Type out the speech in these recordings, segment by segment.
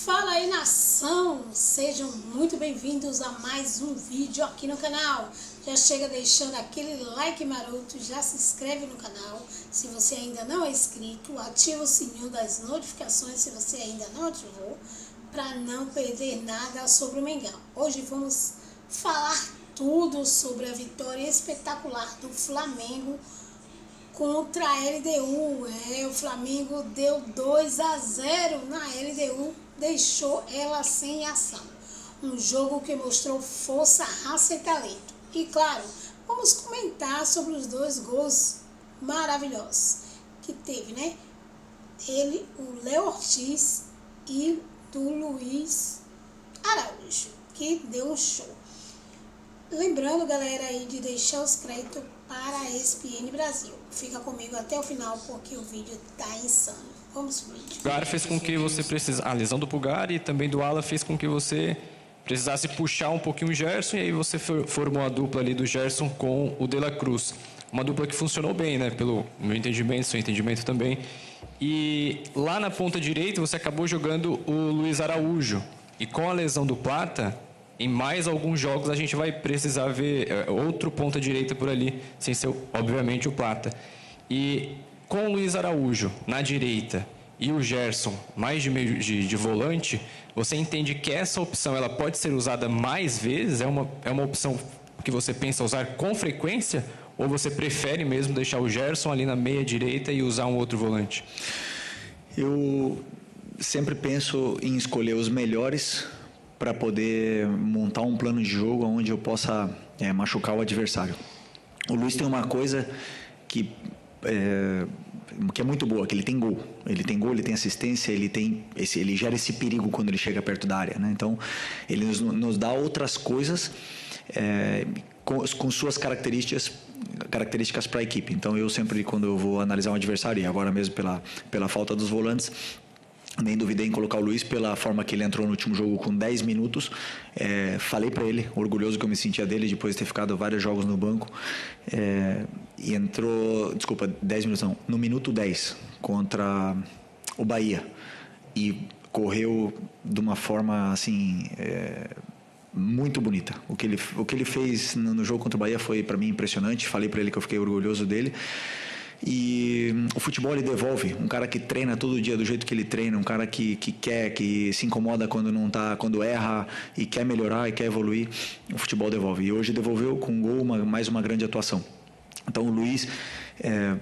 Fala aí, nação! Sejam muito bem-vindos a mais um vídeo aqui no canal. Já chega deixando aquele like maroto, já se inscreve no canal. Se você ainda não é inscrito, ativa o sininho das notificações se você ainda não ativou, para não perder nada sobre o Mengão. Hoje vamos falar tudo sobre a vitória espetacular do Flamengo contra a LDU. O Flamengo deu 2-0 na LDU, deixou ela sem ação. Um jogo que mostrou força, raça e talento. E claro, vamos comentar sobre os dois gols maravilhosos que teve, né? Ele, o Léo Ortiz e do Luiz Araújo, que deu um show. Lembrando, galera, aí de deixar os créditos para a ESPN Brasil. Fica comigo até o final porque o vídeo tá insano. Vamos pro vídeo. O Pulgar fez com que você precisasse... A lesão do Pulgar e também do Ala fez com que você precisasse puxar um pouquinho o Gerson, e aí você formou a dupla ali do Gerson com o De La Cruz. Uma dupla que funcionou bem, né? Pelo meu entendimento, seu entendimento também. E lá na ponta direita você acabou jogando o Luiz Araújo. E com a lesão do Plata, em mais alguns jogos a gente vai precisar ver outro ponta direita por ali, sem ser, obviamente, o Plata. E com o Luiz Araújo na direita e o Gerson mais de meio de volante, você entende que essa opção ela pode ser usada mais vezes? É uma opção que você pensa usar com frequência? Ou você prefere mesmo deixar o Gerson ali na meia direita e usar um outro volante? Eu sempre penso em escolher os melhores para poder montar um plano de jogo onde eu possa machucar o adversário. O Luiz tem uma coisa que é muito boa, que ele tem gol. Ele tem gol, ele tem assistência, ele gera esse perigo quando ele chega perto da área, né? Então, ele nos dá outras coisas com suas características para a equipe. Então, eu sempre, quando eu vou analisar um adversário, e agora mesmo pela falta dos volantes, nem duvidei em colocar o Luiz pela forma que ele entrou no último jogo com 10 minutos. Falei para ele, orgulhoso que eu me sentia dele depois de ter ficado vários jogos no banco. E entrou, 10 minutos não, no minuto 10 contra o Bahia. E correu de uma forma assim muito bonita. O que ele fez no jogo contra o Bahia foi para mim impressionante. Falei para ele que eu fiquei orgulhoso dele. E o futebol ele devolve. Um cara que treina todo dia do jeito que ele treina, um cara que quer, que se incomoda quando não tá, quando erra e quer melhorar e quer evoluir, o futebol devolve. E hoje devolveu com um gol, mais uma grande atuação. Então o Luiz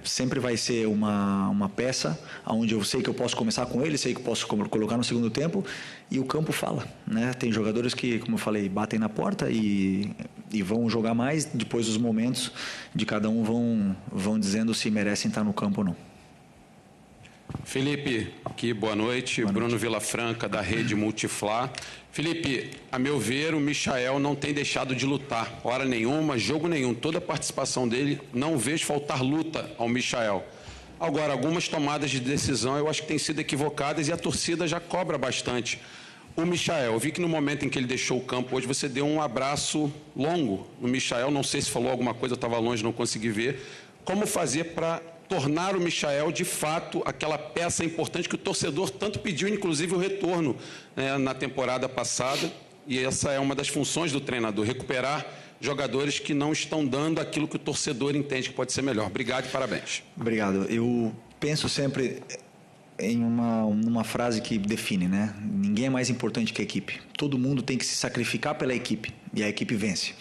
sempre vai ser uma peça onde eu sei que eu posso começar com ele, sei que eu posso colocar no segundo tempo, e o campo fala, né? Tem jogadores que, como eu falei, batem na porta e vão jogar mais, depois os momentos de cada um vão dizendo se merecem estar no campo ou não. Felipe, aqui, boa noite. Bruno Vilafranca, da Rede Multiflá. Felipe, a meu ver, o Michael não tem deixado de lutar, hora nenhuma, jogo nenhum. Toda a participação dele, não vejo faltar luta ao Michael. Agora, algumas tomadas de decisão eu acho que têm sido equivocadas e a torcida já cobra bastante. O Michael, eu vi que no momento em que ele deixou o campo hoje, você deu um abraço longo no Michael. Não sei se falou alguma coisa, eu estava longe, não consegui ver. Como fazer para tornar o Michael, de fato, aquela peça importante que o torcedor tanto pediu, inclusive o retorno na temporada passada, e essa é uma das funções do treinador, recuperar jogadores que não estão dando aquilo que o torcedor entende que pode ser melhor. Obrigado e parabéns. Obrigado. Eu penso sempre em uma frase que define, né? Ninguém é mais importante que a equipe. Todo mundo tem que se sacrificar pela equipe, e a equipe vence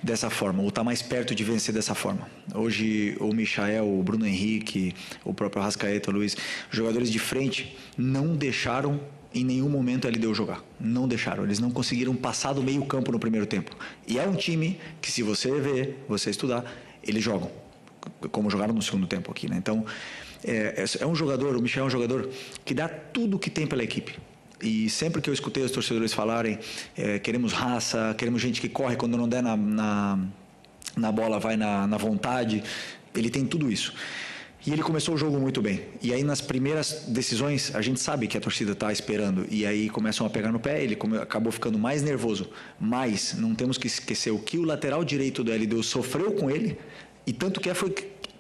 dessa forma, ou está mais perto de vencer dessa forma. Hoje, o Michael, o Bruno Henrique, o próprio Arrascaeta, o Luiz, jogadores de frente não deixaram em nenhum momento a LDU jogar. Não deixaram. Eles não conseguiram passar do meio campo no primeiro tempo. E é um time que, se você ver, você estudar, eles jogam, como jogaram no segundo tempo aqui, né? Então, é um jogador, o Michael é um jogador que dá tudo o que tem pela equipe. E sempre que eu escutei os torcedores falarem queremos raça, queremos gente que corre quando não der na bola, vai na vontade, ele tem tudo isso. E ele começou o jogo muito bem. E aí, nas primeiras decisões, a gente sabe que a torcida está esperando. E aí começam a pegar no pé, ele acabou ficando mais nervoso. Mas não temos que esquecer o que o lateral direito do LDU sofreu com ele. E tanto que foi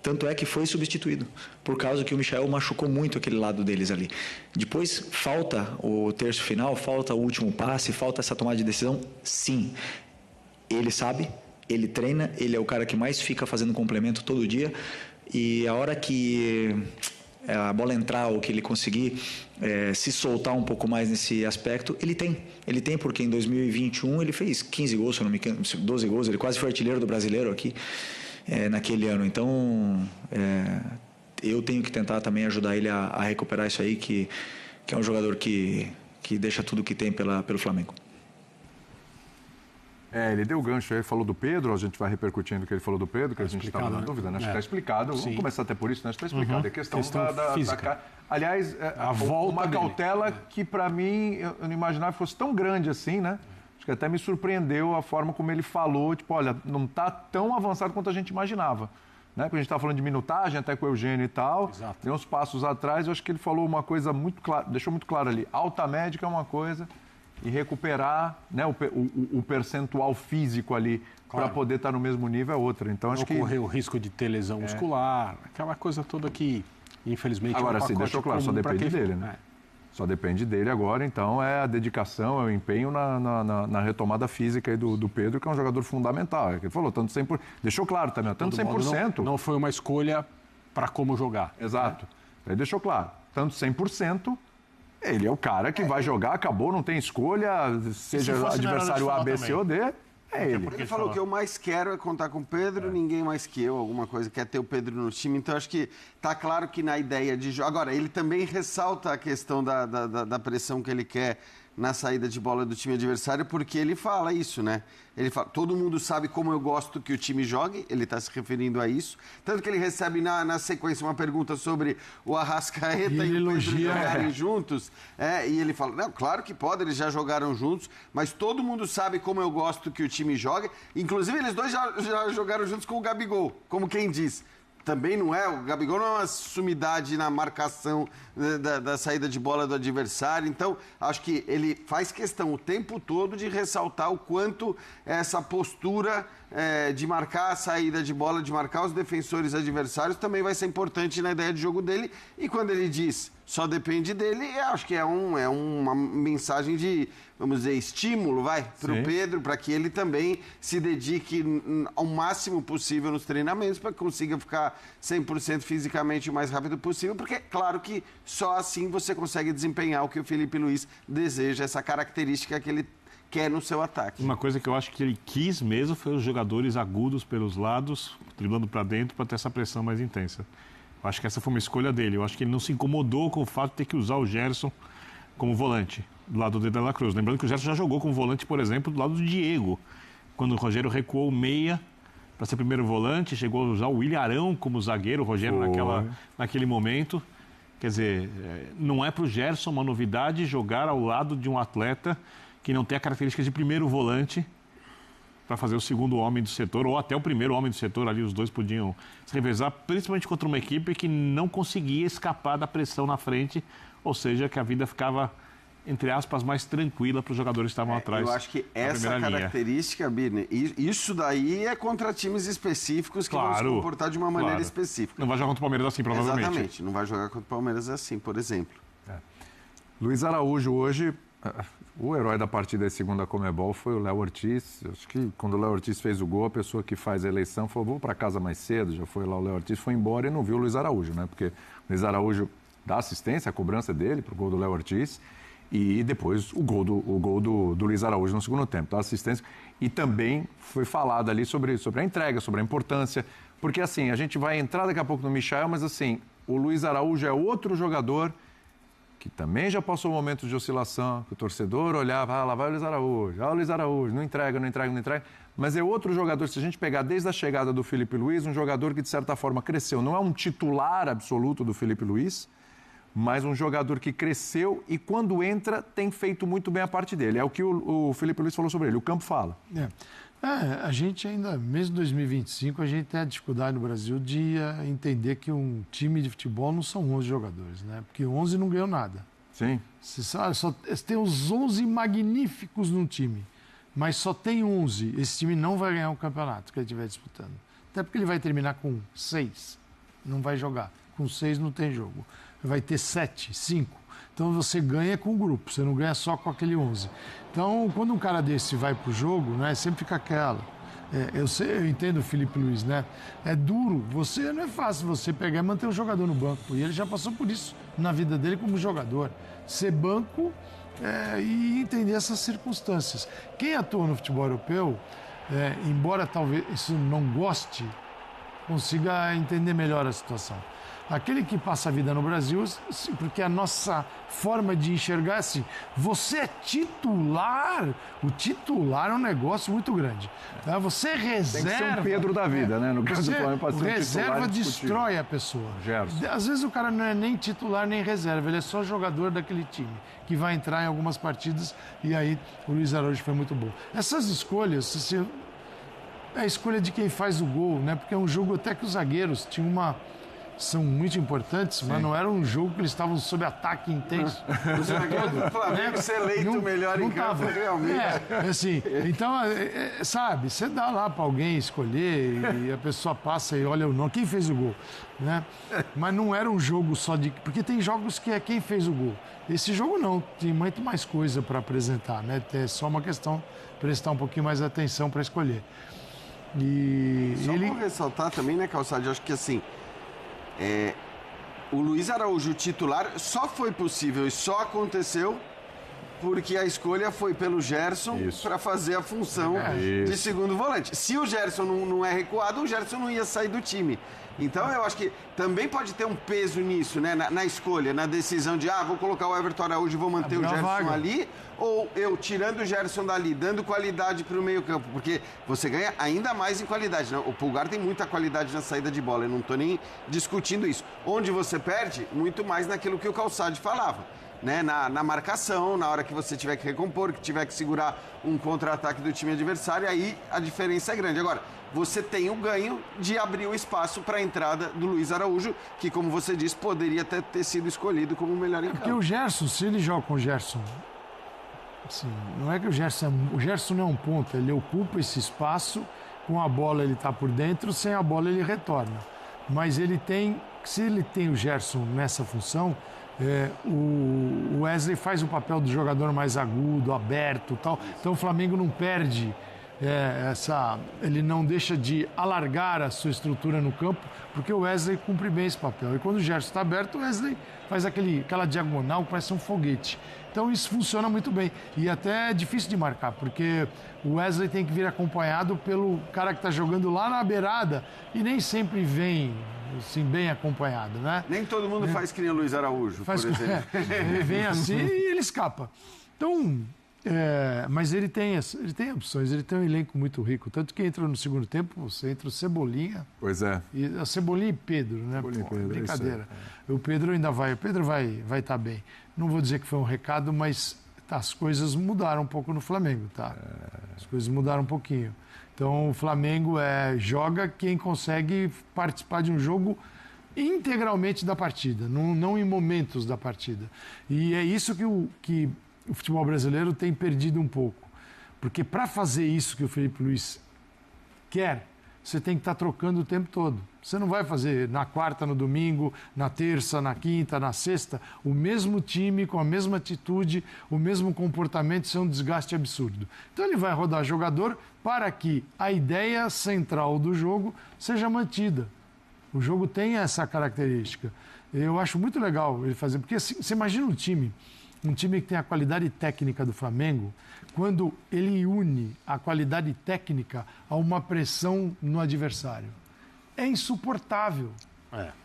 Tanto é que foi substituído, por causa que o Michael machucou muito aquele lado deles ali. Depois, falta o terço final, falta o último passe, falta essa tomada de decisão? Sim. Ele sabe, ele treina, ele é o cara que mais fica fazendo complemento todo dia. E a hora que a bola entrar ou que ele conseguir se soltar um pouco mais nesse aspecto, ele tem, porque em 2021 ele fez 15 gols, se eu não me engano, 12 gols, ele quase foi artilheiro do brasileiro aqui naquele ano. Então eu tenho que tentar também ajudar ele a recuperar isso aí, que é um jogador que deixa tudo que tem pelo Flamengo. Ele deu o gancho aí, falou do Pedro, a gente vai repercutindo o que ele falou do Pedro, que a gente estava na dúvida, né? Acho que está explicado. Sim. Vamos começar até por isso, né? Acho que está explicado. É questão física. Aliás, a volta uma cautela que, para mim, eu não imaginava que fosse tão grande assim, né? Acho que até me surpreendeu a forma como ele falou, tipo, olha, não está tão avançado quanto a gente imaginava. Né? Porque a gente estava falando de minutagem, até com o Eugênio e tal. Exato. Deu uns passos atrás, eu acho que ele falou uma coisa muito clara, deixou muito claro ali. Alta médica é uma coisa... e recuperar, né, o percentual físico ali, claro, para poder estar no mesmo nível é outra. Então, acho que correr o risco de ter lesão muscular, aquela coisa toda que, infelizmente, agora, é um deixou claro, só depende dele, né? Só depende dele agora, então é a dedicação, é o empenho na retomada física aí do Pedro, que é um jogador fundamental. Ele falou, tanto 100%, deixou claro também, tanto 100%. Não foi uma escolha para como jogar. Exato. Ele deixou claro, tanto 100%. Ele é o cara que vai jogar, acabou, não tem escolha, seja adversário A, B, C ou D, é ele. Ele falou que eu mais quero é contar com o Pedro, ninguém mais que eu, alguma coisa, quer ter o Pedro no time. Então, acho que está claro que na ideia de jogo... Agora, ele também ressalta a questão da pressão que ele quer na saída de bola do time adversário, porque ele fala isso, né? Ele fala, todo mundo sabe como eu gosto que o time jogue, ele está se referindo a isso. Tanto que ele recebe na sequência uma pergunta sobre o Arrascaeta e o Pedro jogarem juntos. E ele fala, não, claro que pode, eles já jogaram juntos, mas todo mundo sabe como eu gosto que o time jogue. Inclusive, eles dois já jogaram juntos com o Gabigol, como quem diz. Também não é, o Gabigol não é uma sumidade na marcação da saída de bola do adversário, então acho que ele faz questão o tempo todo de ressaltar o quanto essa postura de marcar a saída de bola, de marcar os defensores adversários também vai ser importante na ideia de jogo dele, e quando ele diz só depende dele, acho que é uma mensagem de, vamos dizer, estímulo, para o Pedro, para que ele também se dedique ao máximo possível nos treinamentos, para que consiga ficar 100% fisicamente o mais rápido possível, porque é claro que só assim você consegue desempenhar o que o Felipe Luiz deseja, essa característica que ele quer no seu ataque. Uma coisa que eu acho que ele quis mesmo foi os jogadores agudos pelos lados, driblando para dentro, para ter essa pressão mais intensa. Eu acho que essa foi uma escolha dele. Eu acho que ele não se incomodou com o fato de ter que usar o Gerson como volante, do lado do De La Cruz. Lembrando que o Gerson já jogou como volante, por exemplo, do lado do Diego, quando o Rogério recuou o meia para ser primeiro volante, chegou a usar o William Arão como zagueiro, o Rogério naquele momento. Quer dizer, não é para o Gerson uma novidade jogar ao lado de um atleta que não tem a característica de primeiro volante para fazer o segundo homem do setor, ou até o primeiro homem do setor, ali os dois podiam se revezar, principalmente contra uma equipe que não conseguia escapar da pressão na frente, ou seja, que a vida ficava, entre aspas, mais tranquila para os jogadores que estavam atrás. Eu acho que essa característica, Birne, isso daí é contra times específicos que vão se comportar de uma maneira específica. Não vai jogar contra o Palmeiras assim, provavelmente. Exatamente, não vai jogar contra o Palmeiras assim, por exemplo. Luiz Araújo hoje... O herói da partida de segunda Conmebol foi o Léo Ortiz. Acho que quando o Léo Ortiz fez o gol, a pessoa que faz a eleição falou, vou para casa mais cedo. Já foi lá o Léo Ortiz, foi embora e não viu o Luiz Araújo, né? Porque o Luiz Araújo dá assistência, a cobrança dele para o gol do Léo Ortiz e depois o gol do Luiz Araújo no segundo tempo. Dá assistência e também foi falado ali sobre a entrega, sobre a importância. Porque assim, a gente vai entrar daqui a pouco no Michael, mas assim, o Luiz Araújo é outro jogador que também já passou momentos de oscilação, que o torcedor olhava, lá vai o Luiz Araújo, não entrega. Mas é outro jogador, se a gente pegar desde a chegada do Felipe Luiz, um jogador que de certa forma cresceu. Não é um titular absoluto do Felipe Luiz, mas um jogador que cresceu e quando entra tem feito muito bem a parte dele. É o que o Felipe Luiz falou sobre ele, o campo fala. A gente ainda, mesmo em 2025, a gente tem a dificuldade no Brasil de entender que um time de futebol não são 11 jogadores, né? Porque 11 não ganhou nada. Sim. Só tem os 11 magníficos num time, mas só tem 11. Esse time não vai ganhar o campeonato que ele estiver disputando. Até porque ele vai terminar com 6. não vai jogar. Com 6 não tem jogo. Vai ter 7, 5. Então você ganha com o grupo, você não ganha só com aquele 11. Então, quando um cara desse vai pro jogo, né, sempre fica aquela. Eu entendo o Filipe Luiz, né? É duro, não é fácil você pegar e manter um jogador no banco. E ele já passou por isso na vida dele como jogador. Ser banco e entender essas circunstâncias. Quem atua no futebol europeu, embora talvez isso não goste, consiga entender melhor a situação. Aquele que passa a vida no Brasil, porque a nossa forma de enxergar é assim, você é titular, o titular é um negócio muito grande. Tá? Você reserva... Tem que ser um Pedro da vida, né? No caso do Flamengo, pode ser um reserva destrói a pessoa. Gerson. Às vezes o cara não é nem titular nem reserva, ele é só jogador daquele time, que vai entrar em algumas partidas, e aí o Luiz Araújo foi muito bom. Essas escolhas, é a escolha de quem faz o gol, né? Porque é um jogo até que os zagueiros tinham são muito importantes, mas não era um jogo que eles estavam sob ataque intenso. O zagueiro do Flamengo ser eleito o melhor em campo, realmente. Assim, então, sabe, você dá lá para alguém escolher e a pessoa passa e olha o nome, quem fez o gol, né? Mas não era um jogo só de... Porque tem jogos que é quem fez o gol. Esse jogo não, tem muito mais coisa para apresentar, né? É só uma questão prestar um pouquinho mais atenção para escolher. E só vou ressaltar também, né, Calçade, eu acho que assim... o Luiz Araújo titular só foi possível e só aconteceu porque a escolha foi pelo Gerson para fazer a função de segundo volante. Se o Gerson não é recuado, o Gerson não ia sair do time. Então eu acho que também pode ter um peso nisso, né? Na escolha, na decisão de vou colocar o Everton Araújo e vou manter o Gerson ali, ou eu tirando o Gerson dali, dando qualidade para o meio-campo, porque você ganha ainda mais em qualidade, né? O Pulgar tem muita qualidade na saída de bola, eu não estou nem discutindo isso. Onde você perde, muito mais naquilo que o Calçade falava. Né, na marcação, na hora que você tiver que recompor, que tiver que segurar um contra-ataque do time adversário, aí a diferença é grande. Agora, você tem o ganho de abrir o espaço para a entrada do Luiz Araújo, que, como você disse, poderia ter sido escolhido como o melhor em campo. Porque o Gerson, se ele joga com o Gerson, assim, não é que o Gerson não é um ponta, ele ocupa esse espaço, com a bola ele está por dentro, sem a bola ele retorna. Mas se ele tem o Gerson nessa função... o Wesley faz o papel do jogador mais agudo, aberto, tal. Então o Flamengo não perde ele não deixa de alargar a sua estrutura no campo, porque o Wesley cumpre bem esse papel. E quando o Gerson está aberto, o Wesley faz aquela diagonal que parece um foguete. Então isso funciona muito bem. E até é difícil de marcar, porque o Wesley tem que vir acompanhado pelo cara que está jogando lá na beirada e nem sempre vem assim, bem acompanhado, né? Nem todo mundo faz que nem o Luiz Araújo, por exemplo. Ele vem assim e ele escapa. Então, mas ele tem opções, ele tem um elenco muito rico. Tanto que entra no segundo tempo, você entra o Cebolinha. Pois é. E a Cebolinha e Pedro, né? Pedro, brincadeira. O Pedro ainda vai. O Pedro vai estar bem. Não vou dizer que foi um recado, mas as coisas mudaram um pouco no Flamengo, tá? As coisas mudaram um pouquinho. Então, o Flamengo joga quem consegue participar de um jogo integralmente da partida, não em momentos da partida. E é isso que o futebol brasileiro tem perdido um pouco. Porque para fazer isso que o Filipe Luiz quer, você tem que estar trocando o tempo todo. Você não vai fazer na quarta, no domingo, na terça, na quinta, na sexta, o mesmo time com a mesma atitude, o mesmo comportamento, isso é um desgaste absurdo. Então ele vai rodar jogador para que a ideia central do jogo seja mantida. O jogo tem essa característica. Eu acho muito legal ele fazer, porque assim, você imagina um time que tem a qualidade técnica do Flamengo, quando ele une a qualidade técnica a uma pressão no adversário. É insuportável.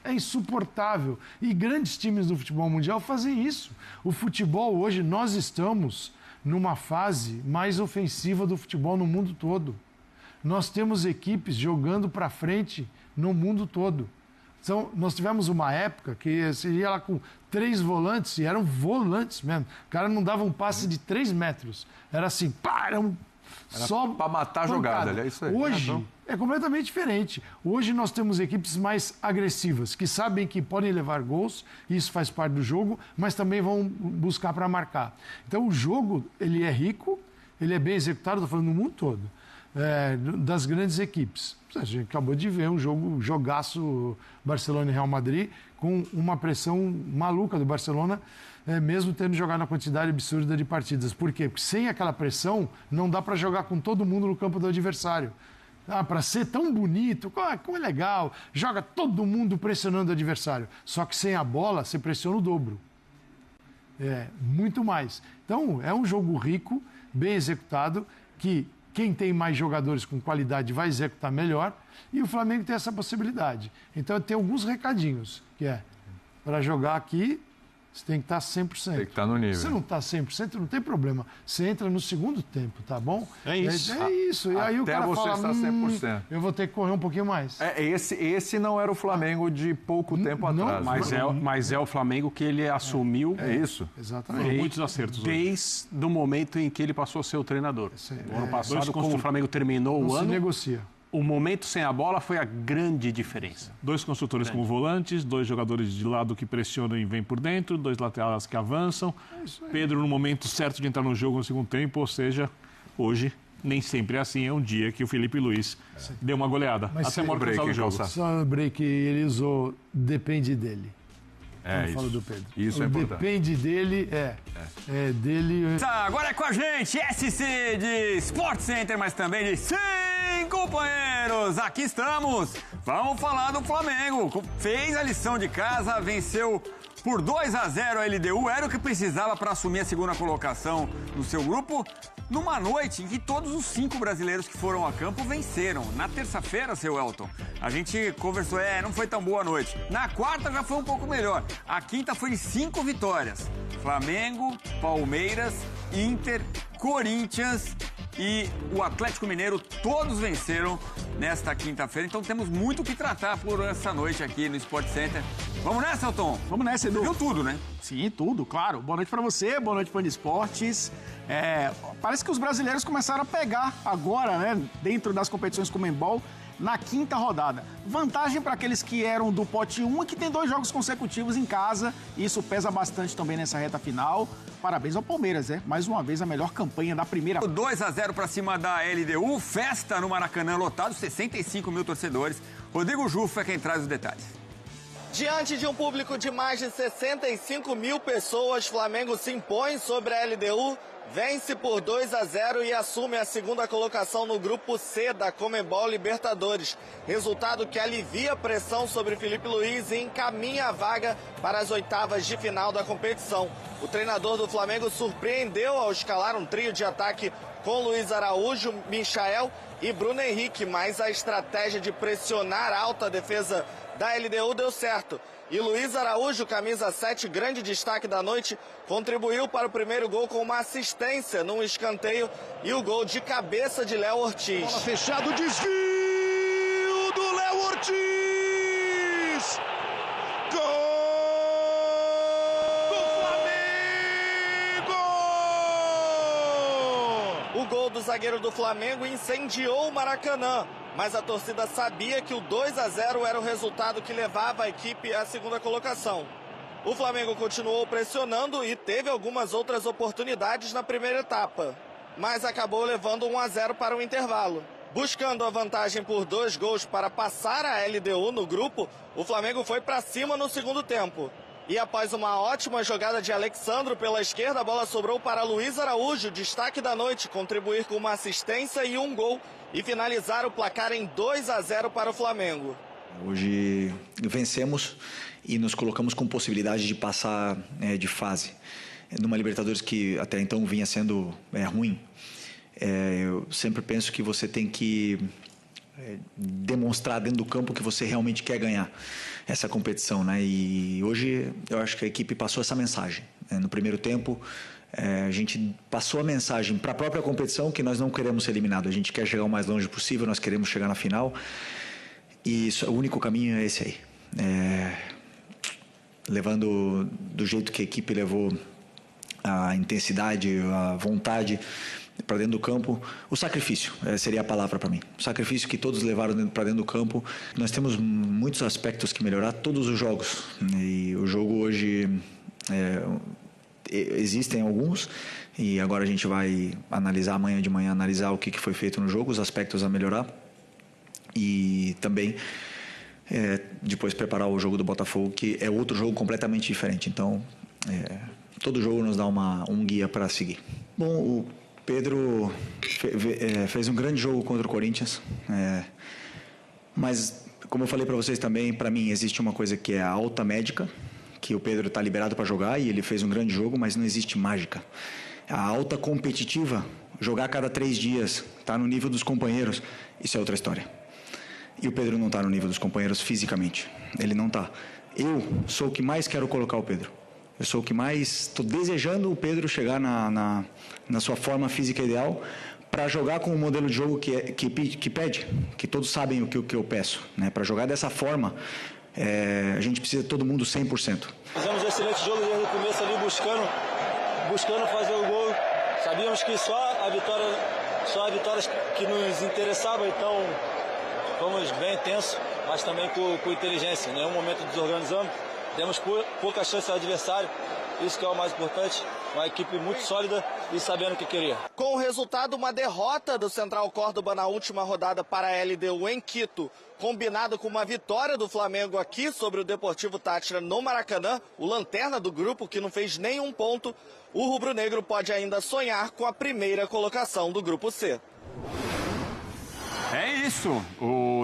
É insuportável. E grandes times do futebol mundial fazem isso. O futebol hoje, nós estamos numa fase mais ofensiva do futebol no mundo todo. Nós temos equipes jogando para frente no mundo todo. Então, nós tivemos uma época que você ia lá com 3 volantes, e eram volantes mesmo. O cara não dava um passe de 3 metros. Era assim, só para matar a jogada. É isso aí. Hoje é completamente diferente. Hoje nós temos equipes mais agressivas, que sabem que podem levar gols, isso faz parte do jogo, mas também vão buscar para marcar. Então, o jogo, ele é rico, ele é bem executado, estou falando no mundo todo. das grandes equipes. A gente acabou de ver um jogaço Barcelona e Real Madrid, com uma pressão maluca do Barcelona, mesmo tendo jogado uma quantidade absurda de partidas. Por quê? Porque sem aquela pressão, não dá para jogar com todo mundo no campo do adversário. Para ser tão bonito, como é legal, joga todo mundo pressionando o adversário. Só que sem a bola, você pressiona o dobro. Muito mais. Então, é um jogo rico, bem executado, que quem tem mais jogadores com qualidade vai executar melhor, e o Flamengo tem essa possibilidade. Então, tem alguns recadinhos, que para jogar aqui, você tem que estar 100%. Tem que estar no nível. Se não está 100%, não tem problema. Você entra no segundo tempo, tá bom? É isso. É isso. E aí o cara você fala, estar 100%. Eu vou ter que correr um pouquinho mais. Esse não era o Flamengo de pouco tempo atrás. Mas é o Flamengo que ele assumiu. É isso. Exatamente. Foram muitos acertos hoje. Desde o momento em que ele passou a ser o treinador. No ano passado, como o Flamengo terminou Não o se ano, negocia. o momento sem a bola foi a grande diferença. 2 construtores como volantes, 2 jogadores de lado que pressionam e vêm por dentro, 2 laterais que avançam. Pedro no momento certo de entrar no jogo no segundo tempo, ou seja, hoje nem sempre é assim, é um dia que o Felipe Luiz deu uma goleada. Mas até maior break, do jogo. Só o break ele usou, depende dele. É Eu falo isso. do Pedro. Isso é importante. Depende dele, é dele. Agora é com a gente, SC de Sport Center, mas também de Sim, companheiros! Aqui estamos! Vamos falar do Flamengo. Fez a lição de casa, venceu por 2-0 a LDU. Era o que precisava para assumir a segunda colocação no seu grupo, numa noite em que todos os 5 brasileiros que foram a campo venceram. Na terça-feira, seu Elton, a gente conversou, não foi tão boa a noite. Na quarta já foi um pouco melhor. A quinta foi de 5 vitórias. Flamengo, Palmeiras, Inter, Corinthians e o Atlético Mineiro, todos venceram nesta quinta-feira. Então temos muito o que tratar por essa noite aqui no Sport Center. Vamos nessa, Elton? Vamos nessa, Edu. Viu tudo, né? Sim, tudo, claro. Boa noite pra você, boa noite, fã de esportes. Parece que os brasileiros começaram a pegar agora, né, dentro das competições Conmebol, na quinta rodada. Vantagem para aqueles que eram do pote 1 e que tem 2 jogos consecutivos em casa. Isso pesa bastante também nessa reta final. Parabéns ao Palmeiras, mais uma vez a melhor campanha da primeira. 2-0 para cima da LDU, festa no Maracanã lotado, 65 mil torcedores. Rodrigo Jufa é quem traz os detalhes. Diante de um público de mais de 65 mil pessoas, Flamengo se impõe sobre a LDU, vence por 2-0 e assume a segunda colocação no grupo C da Conmebol Libertadores. Resultado que alivia a pressão sobre Felipe Luiz e encaminha a vaga para as oitavas de final da competição. O treinador do Flamengo surpreendeu ao escalar um trio de ataque com Luiz Araújo, Michael e Bruno Henrique, mas a estratégia de pressionar alta a defesa da LDU deu certo. E Luiz Araújo, camisa 7, grande destaque da noite, contribuiu para o primeiro gol com uma assistência num escanteio e o gol de cabeça de Léo Ortiz. Bola fechado, desvio do Léo Ortiz! Gol do Flamengo! O gol do zagueiro do Flamengo incendiou o Maracanã. Mas a torcida sabia que o 2-0 era o resultado que levava a equipe à segunda colocação. O Flamengo continuou pressionando e teve algumas outras oportunidades na primeira etapa, mas acabou levando 1-0 para o intervalo. Buscando a vantagem por 2 gols para passar a LDU no grupo, o Flamengo foi para cima no segundo tempo. E após uma ótima jogada de Alexandro pela esquerda, a bola sobrou para Luiz Araújo, destaque da noite, contribuir com uma assistência e um gol e finalizar o placar em 2-0 para o Flamengo. Hoje vencemos e nos colocamos com possibilidade de passar de fase. Numa Libertadores que até então vinha sendo ruim, eu sempre penso que você tem que demonstrar dentro do campo que você realmente quer ganhar essa competição, né? E hoje eu acho que a equipe passou essa mensagem. No primeiro tempo, a gente passou a mensagem para a própria competição que nós não queremos ser eliminados, a gente quer chegar o mais longe possível, nós queremos chegar na final e o único caminho é esse aí. Levando do jeito que a equipe levou, a intensidade, a vontade para dentro do campo, o sacrifício seria a palavra para mim. O sacrifício que todos levaram para dentro do campo. Nós temos muitos aspectos que melhorar, todos os jogos. E o jogo hoje existem alguns, e agora a gente vai analisar amanhã de manhã, analisar o que foi feito no jogo, os aspectos a melhorar, e também depois preparar o jogo do Botafogo, que é outro jogo completamente diferente. Então, todo jogo nos dá um guia para seguir. Bom, o Pedro fez um grande jogo contra o Corinthians, mas, como eu falei para vocês também, para mim existe uma coisa que é a alta médica, que o Pedro está liberado para jogar e ele fez um grande jogo, mas não existe mágica. A alta competitiva, jogar a cada 3 dias, estar no nível dos companheiros, isso é outra história. E o Pedro não está no nível dos companheiros fisicamente. Ele não está. Eu sou o que mais quero colocar o Pedro. Eu sou o que mais estou desejando o Pedro chegar na sua forma física ideal para jogar com o modelo de jogo que pede, que todos sabem o que eu peço. Né? Para jogar dessa forma, a gente precisa de todo mundo 100%. Fizemos um excelente jogo desde o começo ali, buscando fazer o gol. Sabíamos que só a vitória que nos interessava, então fomos bem intensos, mas também com inteligência. Em nenhum momento desorganizamos, demos pouca chance ao adversário, isso que é o mais importante. Uma equipe muito sólida e sabendo o que queria. Com o resultado, uma derrota do Central Córdoba na última rodada para a LDU em Quito, combinado com uma vitória do Flamengo aqui sobre o Deportivo Táchira no Maracanã, o lanterna do grupo que não fez nenhum ponto, o rubro-negro pode ainda sonhar com a primeira colocação do Grupo C. É isso,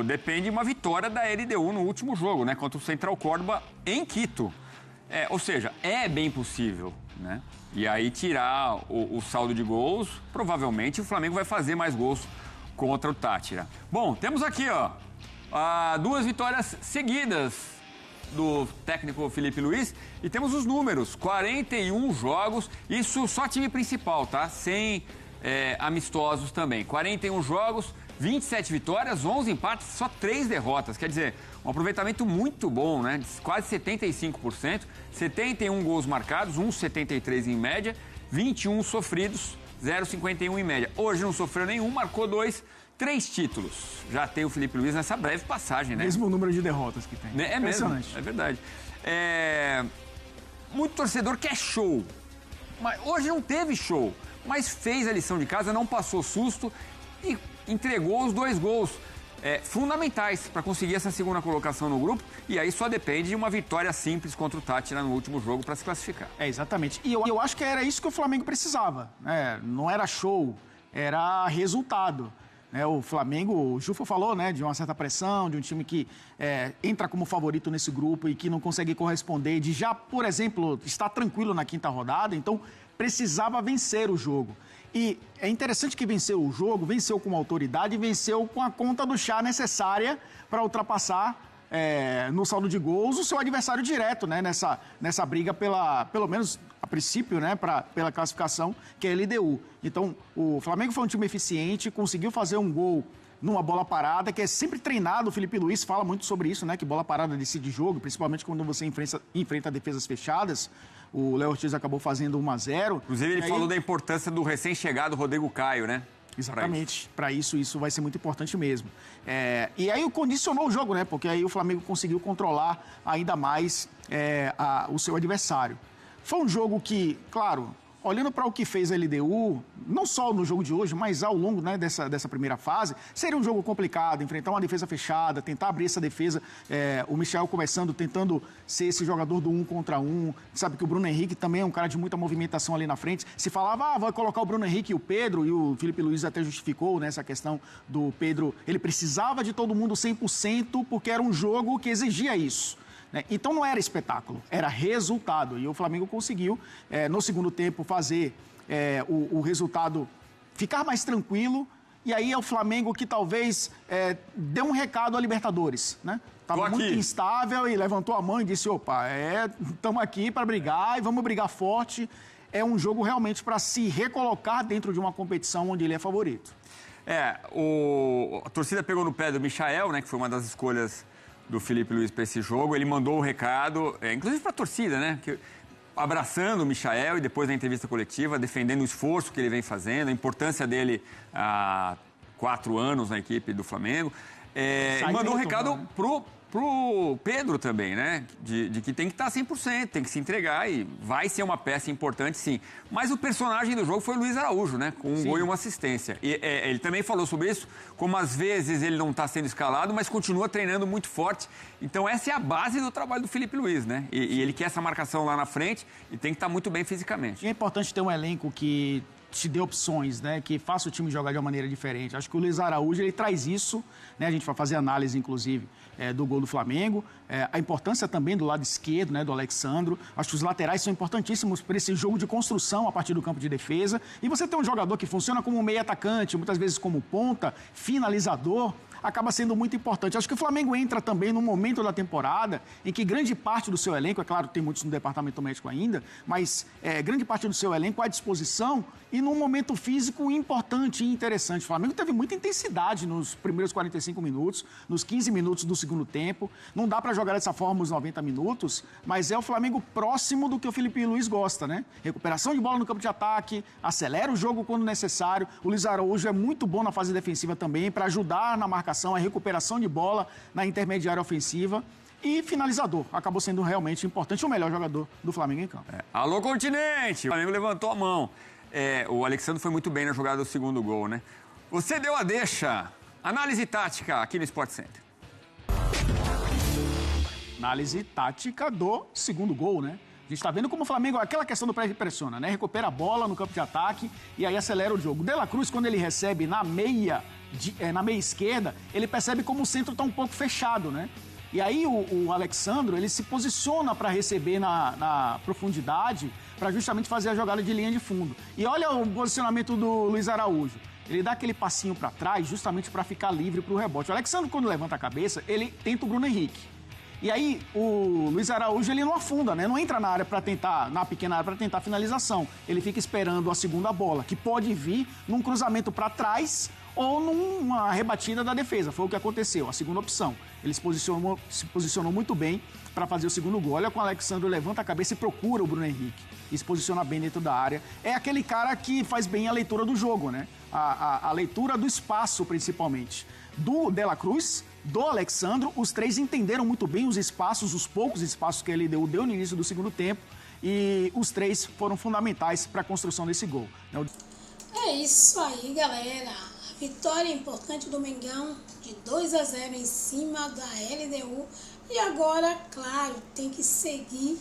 depende de uma vitória da LDU no último jogo, né, contra o Central Córdoba em Quito. Ou seja, é bem possível, né? E aí tirar o saldo de gols, provavelmente o Flamengo vai fazer mais gols contra o Táchira. Bom, temos aqui, 2 vitórias seguidas do técnico Felipe Luiz e temos os números, 41 jogos, isso só time principal, tá? Sem amistosos também. 41 jogos, 27 vitórias, 11 empates, só 3 derrotas. Quer dizer, um aproveitamento muito bom, né? Quase 75%, 71 gols marcados, 1,73 em média, 21 sofridos, 0,51 em média. Hoje não sofreu nenhum, marcou 2, 3 títulos. Já tem o Felipe Luiz nessa breve passagem, né? Mesmo número de derrotas que tem. É mesmo, é verdade. Muito torcedor quer show. Mas hoje não teve show, mas fez a lição de casa, não passou susto e entregou os 2 gols fundamentais para conseguir essa segunda colocação no grupo, e aí só depende de uma vitória simples contra o Táchira no último jogo para se classificar. Exatamente. E eu acho que era isso que o Flamengo precisava, né? Não era show, era resultado. O Flamengo, o Jufa falou, né, de uma certa pressão, de um time que entra como favorito nesse grupo e que não consegue corresponder, de já, por exemplo, estar tranquilo na 5ª rodada, então precisava vencer o jogo. E é interessante que venceu o jogo, venceu com autoridade e venceu com a conta do chá necessária para ultrapassar no saldo de gols o seu adversário direto, né, nessa briga pelo menos a princípio, né, pela classificação, que é a LDU. Então, o Flamengo foi um time eficiente, conseguiu fazer um gol numa bola parada, que é sempre treinado, o Felipe Luiz fala muito sobre isso, né, que bola parada decide jogo, principalmente quando você enfrenta defesas fechadas. O Léo Ortiz acabou fazendo 1-0. Inclusive, ele falou da importância do recém-chegado Rodrigo Caio, né? Exatamente. Para isso vai ser muito importante mesmo. E aí condicionou o jogo, né? Porque aí o Flamengo conseguiu controlar ainda mais o seu adversário. Foi um jogo que, claro, olhando para o que fez a LDU, não só no jogo de hoje, mas ao longo, né, dessa primeira fase, seria um jogo complicado, enfrentar uma defesa fechada, tentar abrir essa defesa, o Michel começando, tentando ser esse jogador do 1 contra 1, sabe que o Bruno Henrique também é um cara de muita movimentação ali na frente, se falava, vai colocar o Bruno Henrique e o Pedro, e o Felipe Luiz até justificou, né, essa questão do Pedro, ele precisava de todo mundo 100%, porque era um jogo que exigia isso. Então não era espetáculo, era resultado. E o Flamengo conseguiu, no segundo tempo, fazer o resultado ficar mais tranquilo. E aí é o Flamengo que talvez deu um recado à Libertadores, né? Estava muito instável e levantou a mão e disse, opa, estamos aqui para brigar e vamos brigar forte. É um jogo realmente para se recolocar dentro de uma competição onde ele é favorito. A torcida pegou no pé do Michael, né, que foi uma das escolhas do Felipe Luiz para esse jogo. Ele mandou o recado, inclusive para a torcida, né? Abraçando o Michael e depois na entrevista coletiva, defendendo o esforço que ele vem fazendo, a importância dele há 4 anos na equipe do Flamengo. Ele mandou um recado pro pro Pedro também, né? De que tem que estar 100%, tem que se entregar e vai ser uma peça importante, sim. Mas o personagem do jogo foi o Luiz Araújo, né? Com um gol e uma assistência. E ele também falou sobre isso, como às vezes ele não está sendo escalado, mas continua treinando muito forte. Então essa é a base do trabalho do Felipe Luiz, né? E ele quer essa marcação lá na frente e tem que estar muito bem fisicamente. E é importante ter um elenco que te dê opções, né? Que faça o time jogar de uma maneira diferente. Acho que o Luiz Araújo, ele traz isso, né? A gente vai fazer análise, inclusive, do gol do Flamengo. A importância também do lado esquerdo, né? Do Alexandro. Acho que os laterais são importantíssimos para esse jogo de construção a partir do campo de defesa. E você tem um jogador que funciona como meio atacante, muitas vezes como ponta, finalizador, acaba sendo muito importante. Acho que o Flamengo entra também num momento da temporada em que grande parte do seu elenco, é claro, tem muitos no departamento médico ainda, mas grande parte do seu elenco à disposição e num momento físico importante e interessante. O Flamengo teve muita intensidade nos primeiros 45 minutos, nos 15 minutos do segundo tempo. Não dá para jogar dessa forma os 90 minutos, mas é o Flamengo próximo do que o Felipe Luiz gosta, né? Recuperação de bola no campo de ataque, acelera o jogo quando necessário. O Luiz Araújo é muito bom na fase defensiva também, para ajudar na marcação, a recuperação de bola na intermediária ofensiva e finalizador. Acabou sendo realmente importante, o melhor jogador do Flamengo em campo. Alô, continente! O Flamengo levantou a mão. O Alexandre foi muito bem na jogada do segundo gol, né? Você deu a deixa. Análise tática aqui no Sport Center. Análise tática do segundo gol, né? A gente está vendo como o Flamengo, aquela questão do pré-pressiona, né? Recupera a bola no campo de ataque e aí acelera o jogo. O De La Cruz, quando ele recebe na meia esquerda, ele percebe como o centro está um pouco fechado, né? E aí o Alexandro, ele se posiciona para receber na profundidade, para justamente fazer a jogada de linha de fundo. E olha o posicionamento do Luiz Araújo. Ele dá aquele passinho para trás justamente para ficar livre para o rebote. O Alexandro, quando levanta a cabeça, ele tenta o Bruno Henrique. E aí, o Luiz Araújo, ele não afunda, né? Não entra na área para tentar, na pequena área para tentar a finalização. Ele fica esperando a segunda bola, que pode vir num cruzamento para trás ou numa rebatida da defesa. Foi o que aconteceu, a segunda opção. Ele se posicionou muito bem para fazer o segundo gol. Olha como o Alexandre levanta a cabeça e procura o Bruno Henrique. E se posiciona bem dentro da área. É aquele cara que faz bem a leitura do jogo, né? A leitura do espaço, principalmente. Do De La Cruz, do Alexandro, os três entenderam muito bem os espaços, os poucos espaços que ele deu no início do segundo tempo, e os três foram fundamentais para a construção desse gol. É isso aí, galera. A vitória importante do Mengão de 2-0 em cima da LDU. E agora, claro, tem que seguir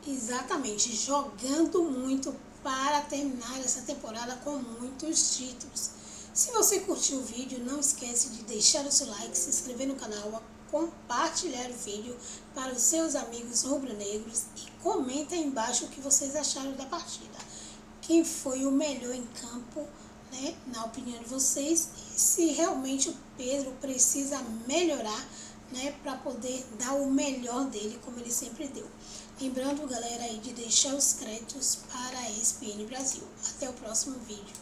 exatamente jogando muito para terminar essa temporada com muitos títulos. Se você curtiu o vídeo, não esquece de deixar o seu like, se inscrever no canal, compartilhar o vídeo para os seus amigos rubro-negros e comenta aí embaixo o que vocês acharam da partida. Quem foi o melhor em campo, né, na opinião de vocês, e se realmente o Pedro precisa melhorar, né, para poder dar o melhor dele, como ele sempre deu. Lembrando, galera, aí de deixar os créditos para a ESPN Brasil. Até o próximo vídeo.